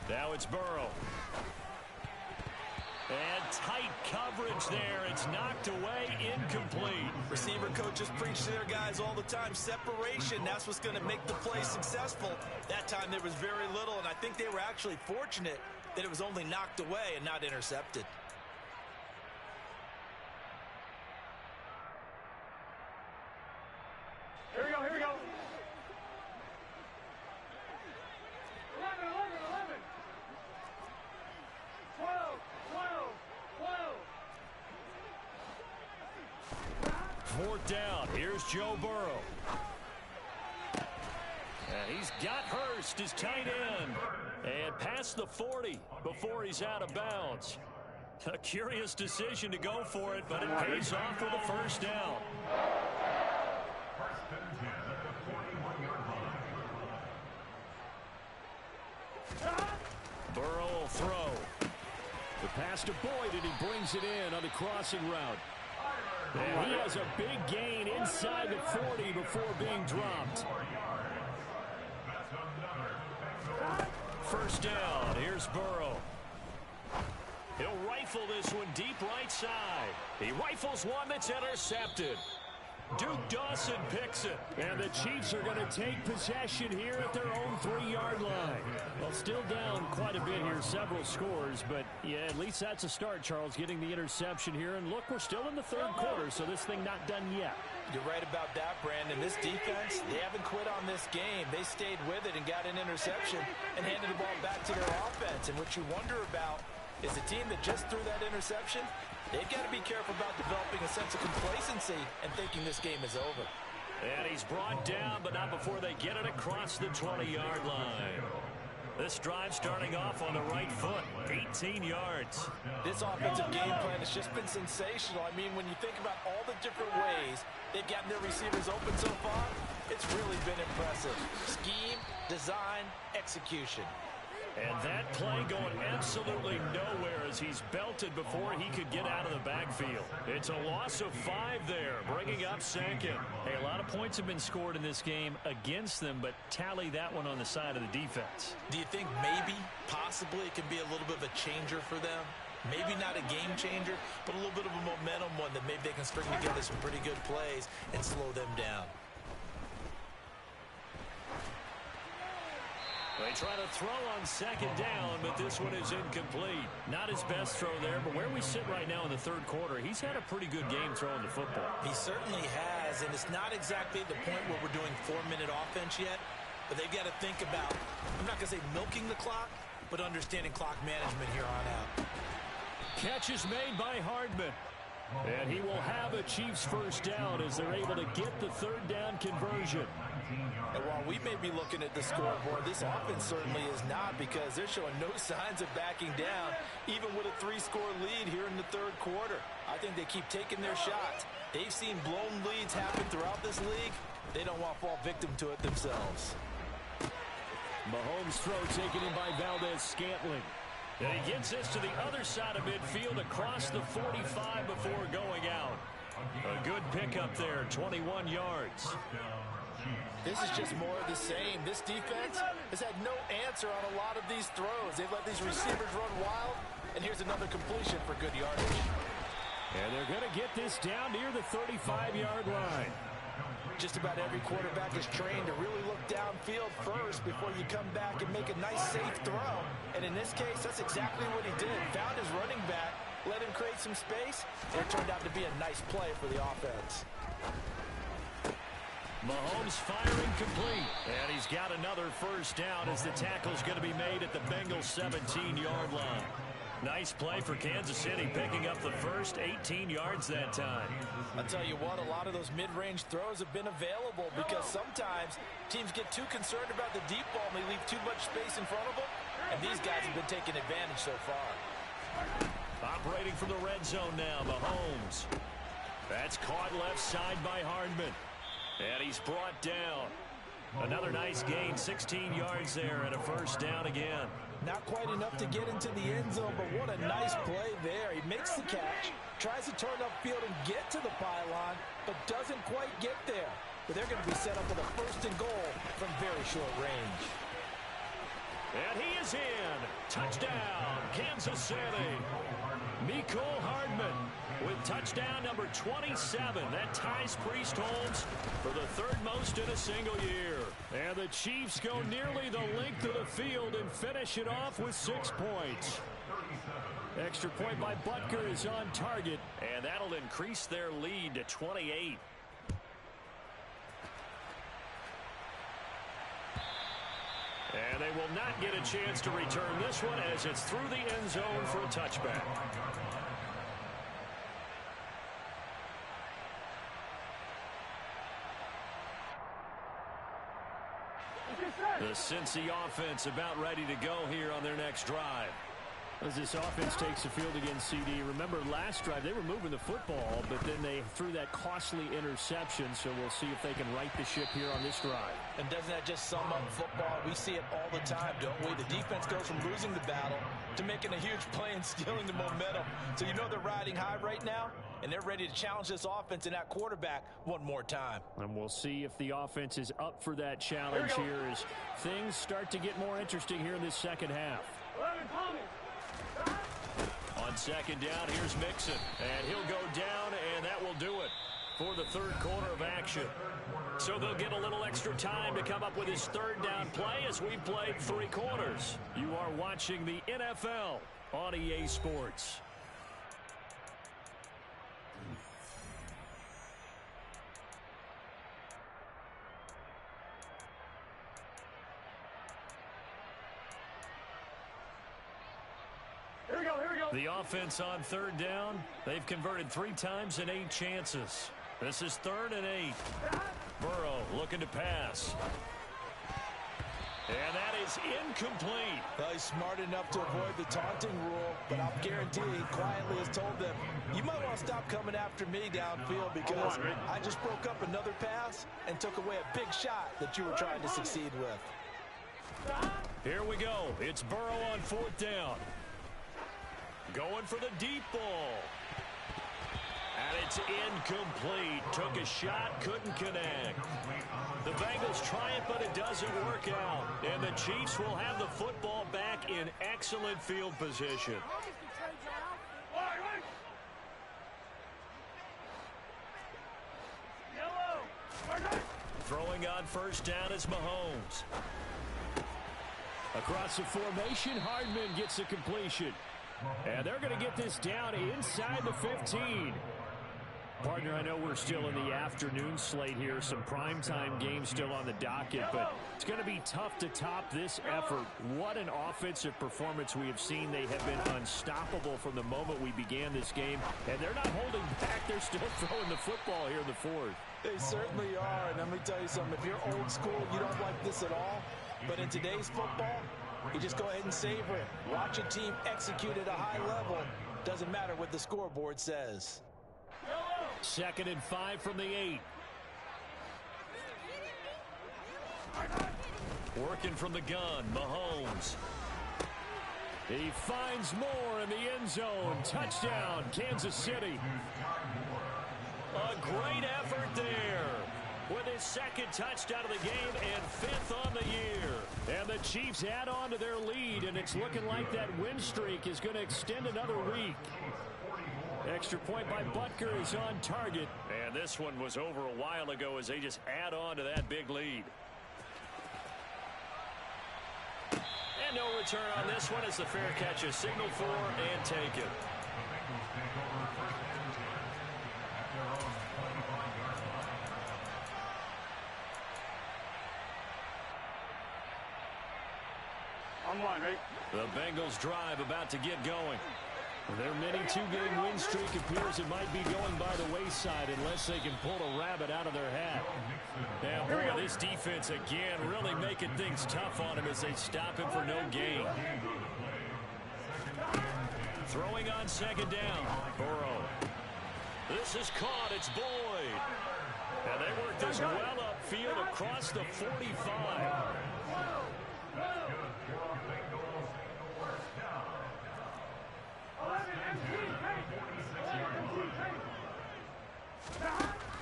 Now it's Burrow. And tight coverage there. It's knocked away, incomplete. Receiver coaches preach to their guys all the time. Separation, that's what's going to make the play successful. That time there was very little, and I think they were actually fortunate that it was only knocked away and not intercepted. Here we go. 11. 12. 4th down. Here's Joe Burrow. And he's got Hurst, his tight end. And past the 40 before he's out of bounds. A curious decision to go for it, but it pays off with a first down. Burrow will throw. The pass to Boyd, and he brings it in on the crossing route. And he has a big gain inside the 40 before being dropped. First down. Here's Burrow. He'll rifle this one deep right side. He rifles one that's intercepted. Duke Dawson picks it. And the Chiefs are going to take possession here at their own 3-yard line. Well, still down quite a bit here, several scores. But, yeah, at least that's a start, Charles, getting the interception here. And, look, we're still in the 3rd quarter, so this thing not done yet. You're right about that, Brandon. This defense, they haven't quit on this game. They stayed with it and got an interception and handed the ball back to their offense. And what you wonder about is a team that just threw that interception, they've got to be careful about developing a sense of complacency and thinking this game is over. And he's brought down, but not before they get it across the 20-yard line. This drive starting off on the right foot, 18 yards. This offensive game plan has just been sensational. I mean, when you think about all the different ways they've gotten their receivers open so far, it's really been impressive. Scheme, design, execution. And that play going absolutely nowhere as he's belted before he could get out of the backfield. It's a loss of 5 there, bringing up 2nd. Hey, a lot of points have been scored in this game against them, but tally that one on the side of the defense. Do you think maybe, possibly, it can be a little bit of a changer for them? Maybe not a game changer, but a little bit of a momentum one that maybe they can string together some pretty good plays and slow them down. They try to throw on 2nd down, but this one is incomplete. Not his best throw there, but where we sit right now in the 3rd quarter, he's had a pretty good game throwing the football. He certainly has, and it's not exactly the point where we're doing 4-minute offense yet, but they've got to think about, I'm not going to say milking the clock, but understanding clock management here on out. Catch is made by Hardman. And he will have a Chiefs first down as they're able to get the 3rd down conversion. And while we may be looking at the scoreboard, this offense certainly is not, because they're showing no signs of backing down, even with a 3-score lead here in the 3rd quarter. I think they keep taking their shots. They've seen blown leads happen throughout this league. They don't want to fall victim to it themselves. Mahomes' throw taken in by Valdez-Scantling. And he gets this to the other side of midfield across the 45 before going out. A good pickup there, 21 yards. This is just more of the same. This defense has had no answer on a lot of these throws. They've let these receivers run wild, and here's another completion for good yardage. And they're going to get this down near the 35-yard line. Just about every quarterback is trained to really look downfield first before you come back and make a nice, safe throw. And in this case, that's exactly what he did. Found his running back, let him create some space, and it turned out to be a nice play for the offense. Mahomes firing complete. And he's got another first down as the tackle's going to be made at the Bengals' 17-yard line. Nice play for Kansas City, picking up the first 18 yards that time. I'll tell you what, a lot of those mid-range throws have been available because sometimes teams get too concerned about the deep ball and they leave too much space in front of them, and these guys have been taking advantage so far. Operating from the red zone now, Mahomes. That's caught left side by Hardman. And he's brought down. Another nice gain, 16 yards there, and a first down again. Not quite enough to get into the end zone, but what a nice play there. He makes the catch, tries to turn upfield and get to the pylon, but doesn't quite get there. But they're going to be set up with a 1st and goal from very short range. And he is in. Touchdown, Kansas City. Mecole Hardman with touchdown number 27. That ties Priest Holmes for the 3rd most in a single year. And the Chiefs go nearly the length of the field and finish it off with 6 points. Extra point by Butker is on target, and that'll increase their lead to 28. And they will not get a chance to return this one as it's through the end zone for a touchback. The Cincy offense about ready to go here on their next drive. As this offense takes the field against CD, remember last drive they were moving the football, but then they threw that costly interception, so we'll see if they can right the ship here on this drive. And doesn't that just sum up football? We see it all the time, don't we? The defense goes from losing the battle to making a huge play and stealing the momentum. So you know they're riding high right now, and they're ready to challenge this offense and that quarterback one more time. And we'll see if the offense is up for that challenge here as things start to get more interesting here in this second half. On second down, here's Mixon. And he'll go down, and that will do it for the third quarter of action. So they'll get a little extra time to come up with his third down play as we've played 3 quarters. You are watching the NFL on EA Sports. The offense on third down, they've converted 3 times in 8 chances. This is 3rd and 8. Burrow looking to pass. And that is incomplete. Well, he's smart enough to avoid the taunting rule, but I'll guarantee he quietly has told them, you might want to stop coming after me downfield because I just broke up another pass and took away a big shot that you were trying to succeed with. Here we go. It's Burrow on 4th down. Going for the deep ball. And it's incomplete. Took a shot, couldn't connect. The Bengals try it, but it doesn't work out. And the Chiefs will have the football back in excellent field position. Throwing on first down is Mahomes. Across the formation, Hardman gets the completion. And they're going to get this down inside the 15. Partner, I know we're still in the afternoon slate here. Some primetime games still on the docket, but it's going to be tough to top this effort. What an offensive performance we have seen. They have been unstoppable from the moment we began this game, and they're not holding back. They're still throwing the football here in the 4th. They certainly are, and let me tell you something. If you're old school, you don't like this at all. But in today's football, you just go ahead and savor it. Watch a team execute at a high level. Doesn't matter what the scoreboard says. 2nd and 5 from the 8. Working from the gun, Mahomes. He finds more in the end zone. Touchdown, Kansas City. A great effort there. With his 2nd touchdown of the game and 5th on the year. And the Chiefs add on to their lead, and it's looking like that win streak is going to extend another week. Extra point by Butker is on target. And this one was over a while ago as they just add on to that big lead. And no return on this one as the fair catch is signaled for and taken. The Bengals drive about to get going. Their mini 2-game win streak appears it might be going by the wayside unless they can pull a rabbit out of their hat. And boy, this defense again really making things tough on him as they stop him for no gain. Throwing on 2nd down, Burrow. This is caught, it's Boyd. And they work this well upfield across the 45.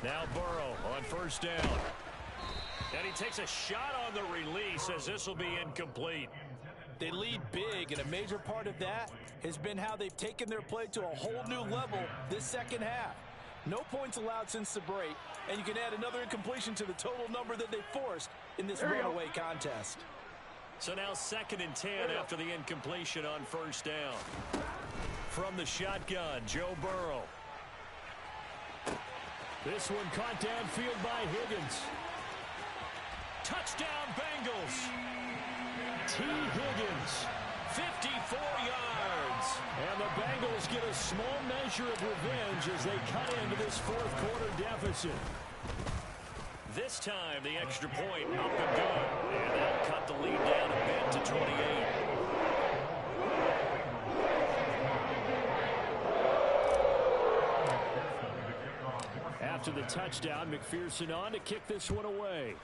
Now Burrow on 1st down. And he takes a shot on the release as this will be incomplete. They lead big, and a major part of that has been how they've taken their play to a whole new level this second half. No points allowed since the break, and you can add another incompletion to the total number that they forced in this runaway contest. So now 2nd and 10 after the incompletion on 1st down. From the shotgun, Joe Burrow. This one caught downfield by Higgins. Touchdown Bengals. T. Higgins, 54 yards. And the Bengals get a small measure of revenge as they cut into this 4th quarter deficit. This time, the extra point up and good. And that'll cut the lead down a bit to 28. After the touchdown, McPherson on to kick this one away.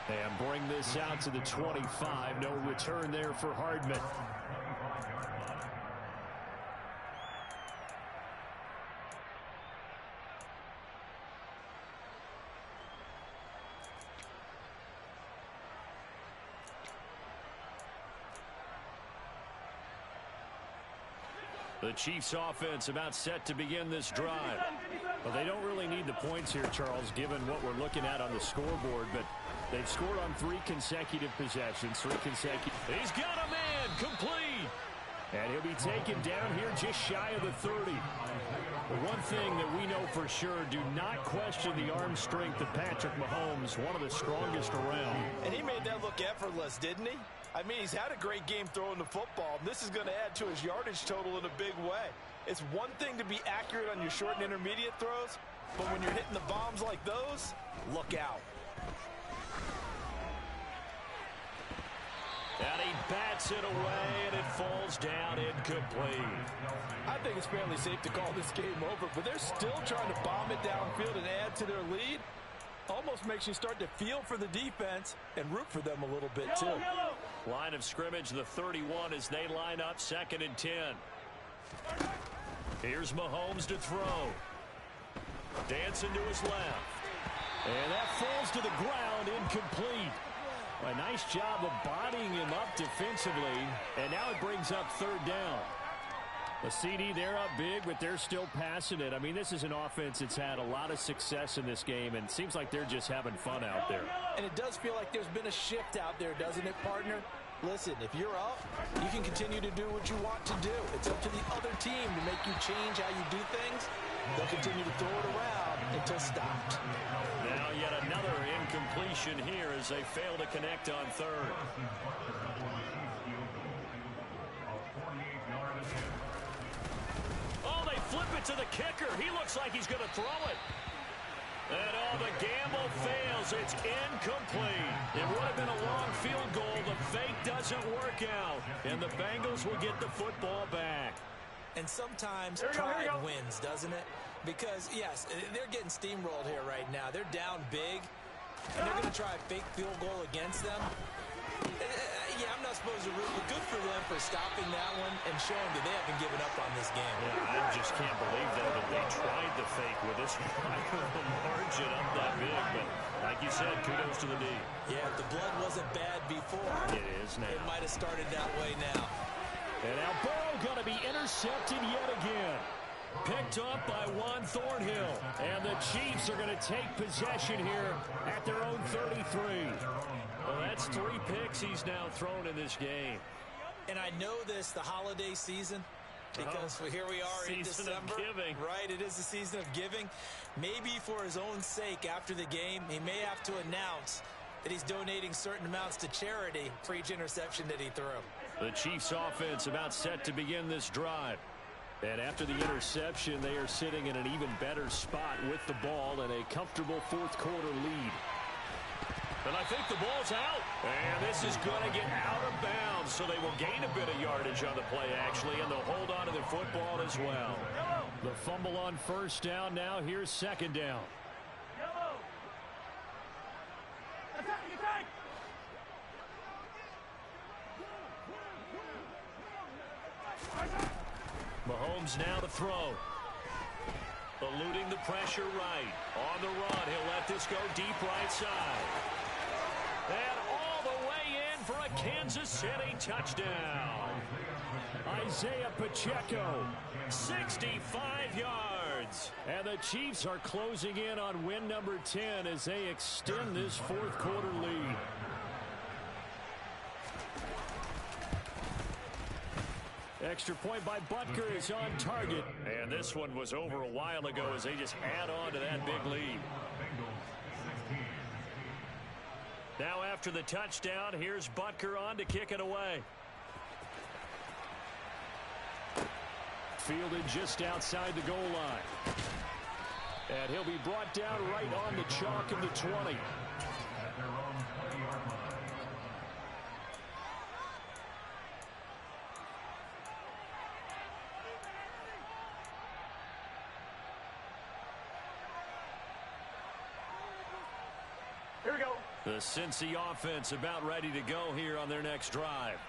And bring this out to the 25. No return there for Hardman. The Chiefs offense about set to begin this drive. Well, they don't really need the points here, Charles, given what we're looking at on the scoreboard, but they've scored on 3 consecutive possessions. He's got a man, complete. And he'll be taken down here just shy of the 30. But one thing that we know for sure, do not question the arm strength of Patrick Mahomes, one of the strongest around. And he made that look effortless, didn't he? I mean, he's had a great game throwing the football. This is going to add to his yardage total in a big way. It's one thing to be accurate on your short and intermediate throws, but when you're hitting the bombs like those, look out. And he bats it away, and it falls down incomplete. I think it's fairly safe to call this game over, but they're still trying to bomb it downfield and add to their lead. Almost makes you start to feel for the defense and root for them a little bit, too. Line of scrimmage, the 31, as they line up 2nd and 10. Here's Mahomes to throw. Dancing to his left. And that falls to the ground, incomplete. A nice job of bodying him up defensively, and now it brings up 3rd down. The CD, they're up big, but they're still passing it. I mean, this is an offense that's had a lot of success in this game, and it seems like they're just having fun out there. And it does feel like there's been a shift out there, doesn't it, partner? Listen, if you're up, you can continue to do what you want to do. It's up to the other team to make you change how you do things. They'll continue to throw it around until stopped. Now yet another incompletion here as they fail to connect on 3rd. Oh, they flip it to the kicker. He looks like he's going to throw it. And the gamble fails. It's incomplete. It would have been a long field goal. The fake doesn't work out. And the Bengals will get the football back. And sometimes pride wins, doesn't it? Because, yes, they're getting steamrolled here right now. They're down big, and they're going to try a fake field goal against them. Yeah, I'm not supposed to root, but good for them for stopping that one and showing that they haven't given up on this game. Yeah, I just can't believe, though, that they tried the fake with this margin up that big. But like you said, kudos to the D. Yeah, if the blood wasn't bad before, it is now. It might have started that way now. And now Burrow going to be intercepted yet again. Picked up by Juan Thornhill. And the Chiefs are going to take possession here at their own 33. Well, that's 3 picks he's now thrown in this game. And I know this, the holiday season, because here we are in December. Season of giving. Right, it is the season of giving. Maybe for his own sake after the game, he may have to announce that he's donating certain amounts to charity for each interception that he threw. The Chiefs offense about set to begin this drive. And after the interception, they are sitting in an even better spot with the ball and a comfortable 4th quarter lead. And I think the ball's out. And this is going to get out of bounds, so they will gain a bit of yardage on the play, actually, and they'll hold on to the football as well. The fumble on 1st down. Now here's 2nd down. Mahomes now to throw. Eluding the pressure right. On the run, he'll let this go deep right side. And all the way in for a Kansas City touchdown. Isaiah Pacheco, 65 yards. And the Chiefs are closing in on win number 10 as they extend this 4th quarter lead. Extra point by Butker is on target. And this one was over a while ago as they just add on to that big lead. Now after the touchdown, here's Butker on to kick it away. fielded just outside the goal line. And he'll be brought down right on the chalk of the 20. Here we go. The Cincy offense about ready to go here on their next drive.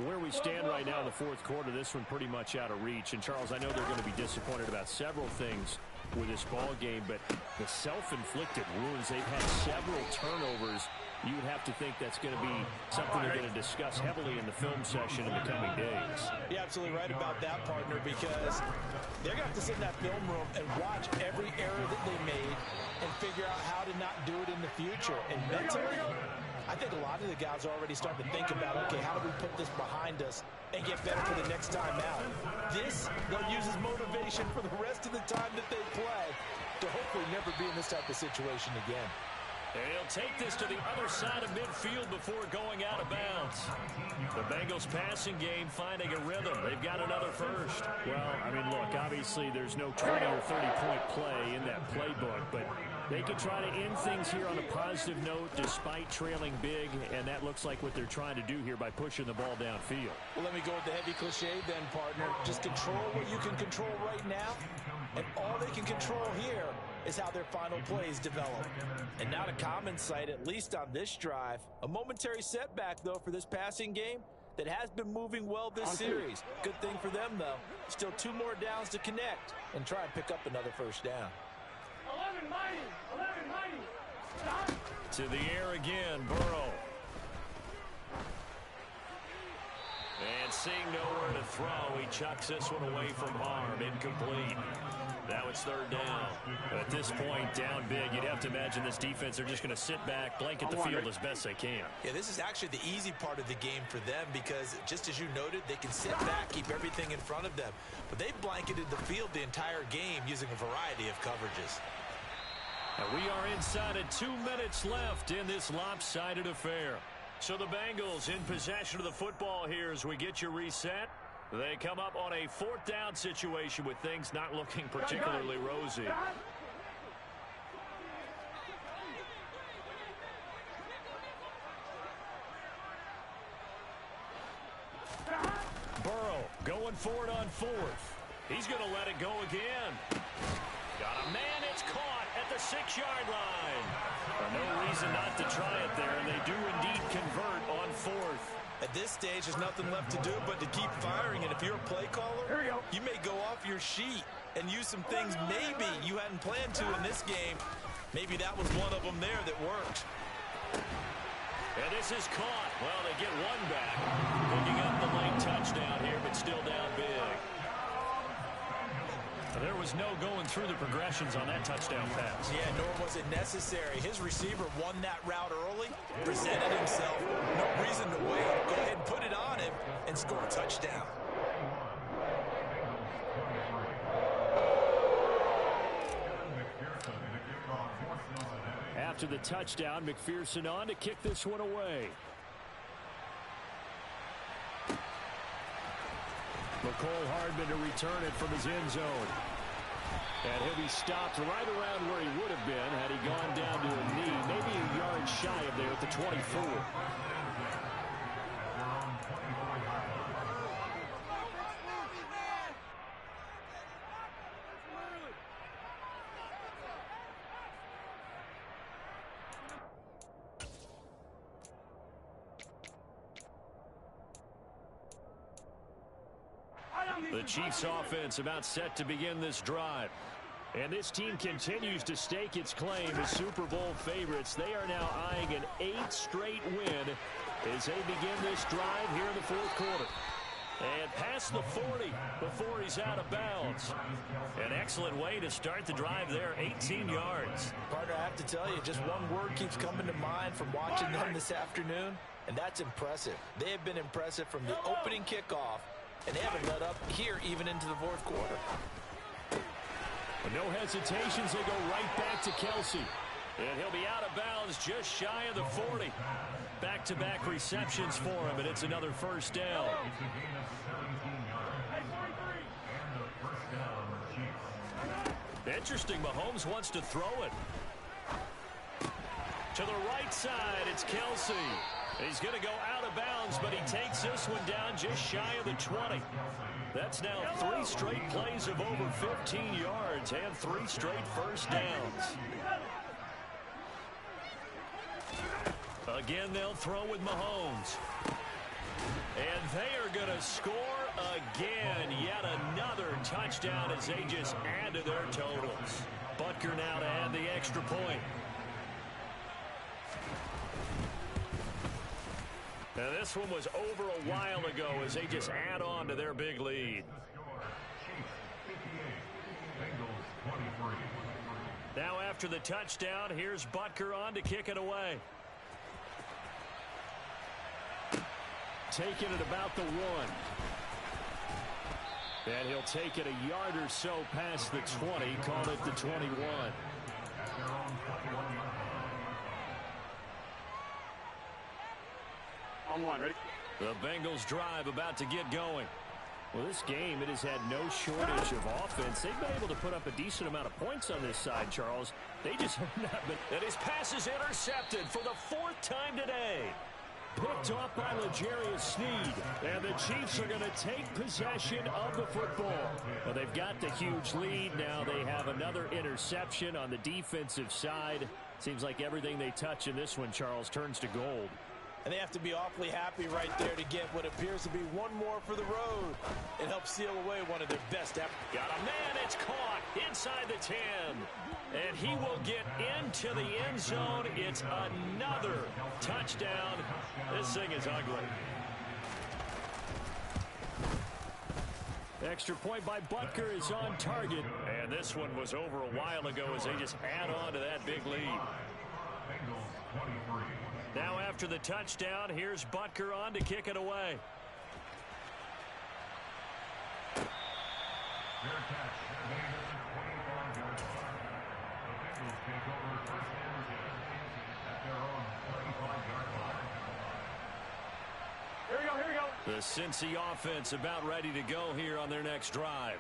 Where we stand right now in the fourth quarter, this one pretty much out of reach. And, Charles, I know they're going to be disappointed about several things with this ball game, but the self-inflicted wounds, they've had several turnovers. You would have to think that's going to be something they're going to discuss heavily in the film session in the coming days. You're absolutely right about that, partner, because they're going to have to sit in that film room and watch every error that they made and figure out how to not do it in the future. And mentally, I think a lot of the guys are already starting to think about, okay, how do we put this behind us and get better for the next time out? This, they'll use as motivation for the rest of the time that they play to hopefully never be in this type of situation again. And he'll take this to the other side of midfield before going out of bounds. The Bengals passing game finding a rhythm. They've got another first. Well, I mean, look, obviously there's no 20 or 30-point play in that playbook, but they can try to end things here on a positive note despite trailing big, and that looks like what they're trying to do here by pushing the ball downfield. Well, let me go with the heavy cliche then, partner. Just control what you can control right now, and all they can control here is how their final plays develop. And not a common sight, at least on this drive. A momentary setback, though, for this passing game that has been moving well this series. Good thing for them, though. Still 2 more downs to connect and try and pick up another first down. 11 mighty. Stop. To the air again, Burrow. And seeing nowhere to throw, he chucks this one away from harm. Incomplete. Now it's third down. At this point, down big, you'd have to imagine this defense are just going to sit back, blanket the field as best they can. Yeah, this is actually the easy part of the game for them because, just as you noted, they can sit back, keep everything in front of them. But they've blanketed the field the entire game using a variety of coverages. And we are inside of 2 minutes left in this lopsided affair. So the Bengals in possession of the football here as we get you reset. They come up on a 4th down situation with things not looking particularly rosy. Burrow going for it on 4th. He's going to let it go again. Got a man, it's caught at the 6-yard line. No reason not to try it there, and they do indeed convert on 4th. At this stage, there's nothing left to do but to keep firing. And if you're a play caller, you may go off your sheet and use some things maybe you hadn't planned to in this game. Maybe that was one of them there that worked. And this is caught. Well, they get one back. Picking up the late touchdown here, but still down big. There was no going through the progressions on that touchdown pass. Yeah, nor was it necessary. His receiver won that route early, presented himself. No reason to wait. Go ahead and put it on him and score a touchdown. After the touchdown, McPherson on to kick this one away. McCole Hardman to return it from his end zone. And he'll be stopped right around where he would have been had he gone down to a knee, maybe a yard shy of there at the 24. The Chiefs offense about set to begin this drive. And this team continues to stake its claim as Super Bowl favorites. They are now eyeing an 8th straight win as they begin this drive here in the 4th quarter. And past the 40 before he's out of bounds. An excellent way to start the drive there, 18 yards. Partner, I have to tell you, just one word keeps coming to mind from watching them this afternoon, and that's impressive. They have been impressive from the opening kickoff, and they haven't let up here even into the 4th quarter. But no hesitations, they go right back to Kelsey. And he'll be out of bounds just shy of the 40. Back-to-back receptions for him, and it's another first down. Interesting, Mahomes wants to throw it. To the right side, it's Kelsey. He's going to go out of bounds, but he takes this one down just shy of the 20. That's now 3 straight plays of over 15 yards and 3 straight first downs. Again, they'll throw with Mahomes. And they are going to score again. Yet another touchdown as they just add to their totals. Butker now to add the extra point. Now this one was over a while ago as they just add on to their big lead. Now after the touchdown, here's Butker on to kick it away. Taking it about the 1. And he'll take it a yard or so past the 20, call it the 21. On 1, ready? The Bengals drive about to get going. Well, this game, it has had no shortage of offense. They've been able to put up a decent amount of points on this side, Charles. They just have not been. And his pass is intercepted for the 4th time today. Picked off by L'Jarius Sneed. And the Chiefs are going to take possession of the football. Well, they've got the huge lead. Now they have another interception on the defensive side. Seems like everything they touch in this one, Charles, turns to gold. And they have to be awfully happy right there to get what appears to be one more for the road. It helps seal away one of their best efforts. Got a man, it's caught inside the 10. And he will get into the end zone. It's another touchdown. This thing is ugly. Extra point by Butker is on target. And this one was over a while ago as they just add on to that big lead. Now after the touchdown, here's Butker on to kick it away. Here we go. The Cincy offense about ready to go here on their next drive.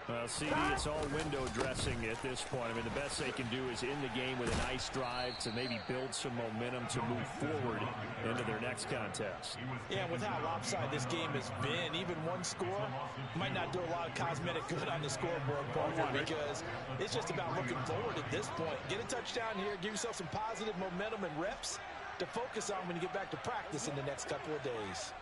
Well, CD, it's all window dressing at this point. I mean, the best they can do is end the game with a nice drive to maybe build some momentum to move forward into their next contest. Yeah, with how lopsided this game has been, even one score might not do a lot of cosmetic good on the scoreboard, Parker, because it's just about looking forward at this point. Get a touchdown here, give yourself some positive momentum and reps to focus on when you get back to practice in the next couple of days.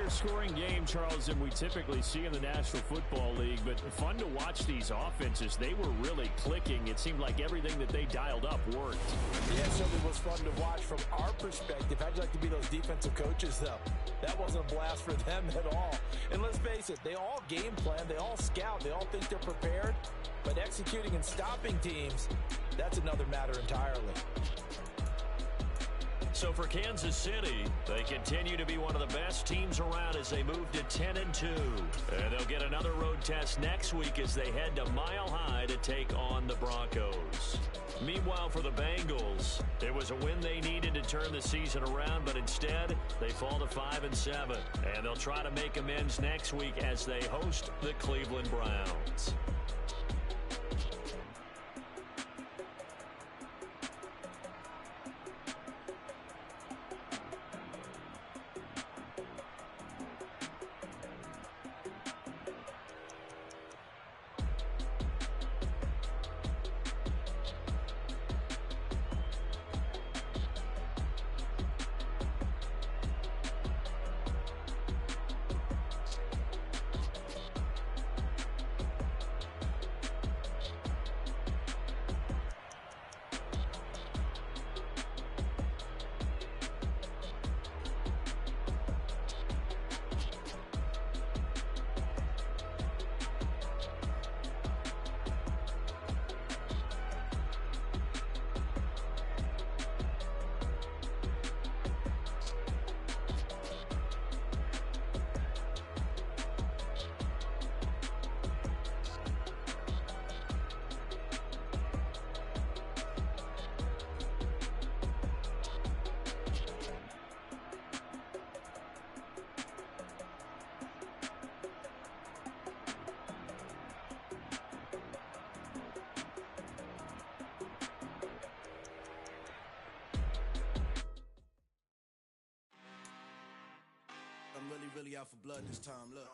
Scoring game, Charles, than we typically see in the National Football League, but fun to watch these offenses. They were really clicking. It seemed like everything that they dialed up worked. Yeah, it certainly was fun to watch from our perspective. How'd you like to be those defensive coaches, though? That wasn't a blast for them at all. And let's face it, they all game plan, they all scout, they all think they're prepared, but executing and stopping teams, that's another matter entirely. So for Kansas City, they continue to be one of the best teams around as they move to 10-2. And they'll get another road test next week as they head to Mile High to take on the Broncos. Meanwhile, for the Bengals, it was a win they needed to turn the season around, but instead, they fall to 5-7. And they'll try to make amends next week as they host the Cleveland Browns. really out for blood this time, look.